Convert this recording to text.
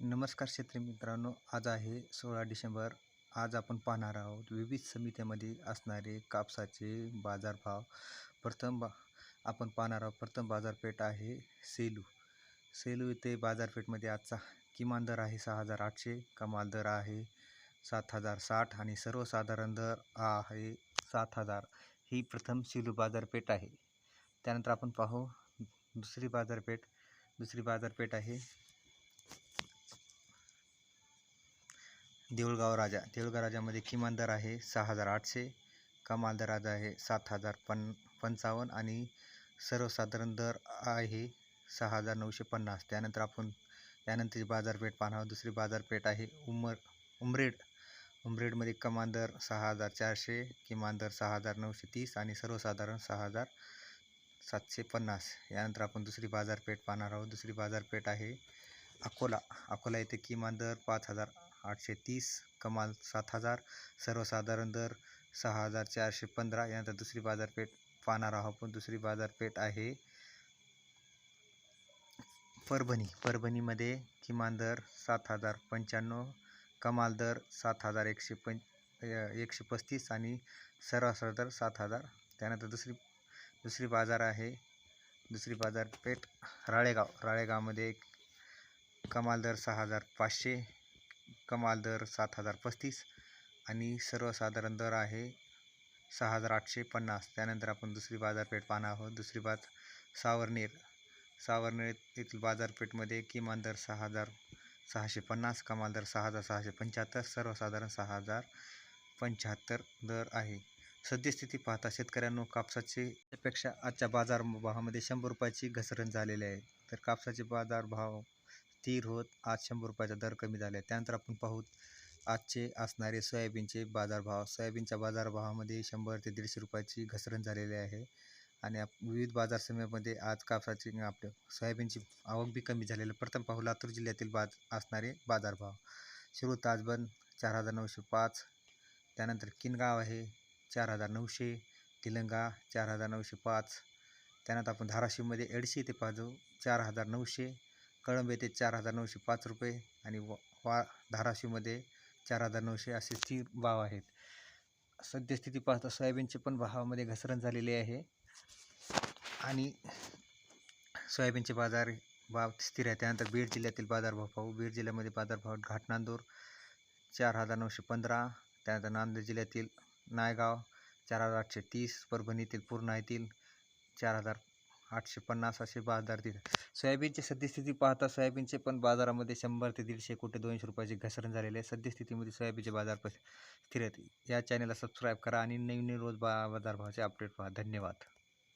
नमस्कार शेतकरी मित्रांनो, आज आहे 16 डिसेंबर. आज आपण पाहणार आहोत विविध समित्यामध्ये असणारे कापसाचे बाजारभाव. प्रथम आपण पाहणार आहोत प्रथम बाजारपेठ आहे सेलू. सेलू येथे बाजारपेठमध्ये आजचा किमान दर आहे 6,800, कमाल दर आहे 7,060 आणि सर्वसाधारण दर आहे 7,000. ही प्रथम सेलू बाजारपेठ आहे. त्यानंतर आपण पाहू दुसरी बाजारपेठ आहे देऊळगाव राजामध्ये किमान दर आहे 6,800, कमाल दर आज आहे 7,055 आणि सर्वसाधारण दर आहे 6,950. त्यानंतरची बाजारपेठ पाहणार आहोत. दुसरी बाजारपेठ आहे उमरेडमध्ये कमाल दर 6,400, किमान दर 6,930 आणि सर्वसाधारण 6,750. यानंतर आपण दुसरी बाजारपेठ पाहणार आहोत. दुसरी बाजारपेठ आहे अकोला येथे किमान दर 5,830, कमाल 7,000, सर्वसाधारण दर 6,415. यानंतर दुसरी बाजारपेठ पाहणार आहोत आपण. दुसरी बाजारपेठ आहे परभणीमध्ये किमान दर 7,095, कमाल दर 7,135 आणि सर्वसाधारण दर 7,000. त्यानंतर दुसरी बाजारपेठ राळेगावमध्ये कमाल दर 6,500, कमाल दर 7,035 आणि सर्वसाधारण दर आहे 6,850. त्यानंतर आपण दुसरी बाजारपेठ पाहणार आहोत. सावरनेर येथील बाजारपेठमध्ये किमान दर 6,650, कमाल दर 6,675, सर्वसाधारण 6,075 दर आहे. सद्यस्थिती पाहता शेतकऱ्यांनो, कापसाच्या आजच्या बाजारभावामध्ये 100 रुपयाची घसरण झालेली आहे. तर कापसाचे बाजारभाव स्थिर होत आज 100 रुपयाचा दर कमी झाला आहे. त्यानंतर आपण पाहू आजचे असणारे सोयाबीनचे बाजारभाव. सोयाबीनच्या बाजारभावामध्ये 100 ते 150 रुपयाची घसरण झालेली आहे. आणि विविध बाजार समित्यामध्ये आज आपल्या सोयाबीनची आवक बी कमी झालेली आहे. प्रथम पाहू लातूर जिल्ह्यातील असणारे बाजारभाव. शिरूर ताजबंद 4,905, त्यानंतर किनगाव आहे 4,900, तिलंगा 4,905. त्यानंतर आपण धाराशिवमध्ये एडशी येथे पाहतो 4,900, कळंब येथे 4,905 रुपये आणि धाराशिवमध्ये 4,900 असे स्थिर भाव आहेत. सद्यस्थिती पाहता सोयाबीनचे पण भावामध्ये घसरण झालेली आहे आणि सोयाबीनचे बाजारभाव स्थिर आहे. त्यानंतर बीड जिल्ह्यातील बाजारभाव पाहू. बीड जिल्ह्यामध्ये बाजारभाव घाटनांदूर 4,915, त्यानंतर नांदेड जिल्ह्यातील नायगाव 4,830, परभणीतील पूर्णा येथील 4,850 असे बाजार दिले. सोयाबीनची सद्यस्थिती पाहता सोयाबीनचे पण बाजारामध्ये 100 ते 150, कुठे 200 रुपयाची घसरण झालेली आहे. सद्यस्थितीमध्ये सोयाबीनचे बाजार स्थिर आहेत. या चॅनलला सबस्क्राईब करा आणि नवीन रोज बाजारभावाचे अपडेट पहा. धन्यवाद.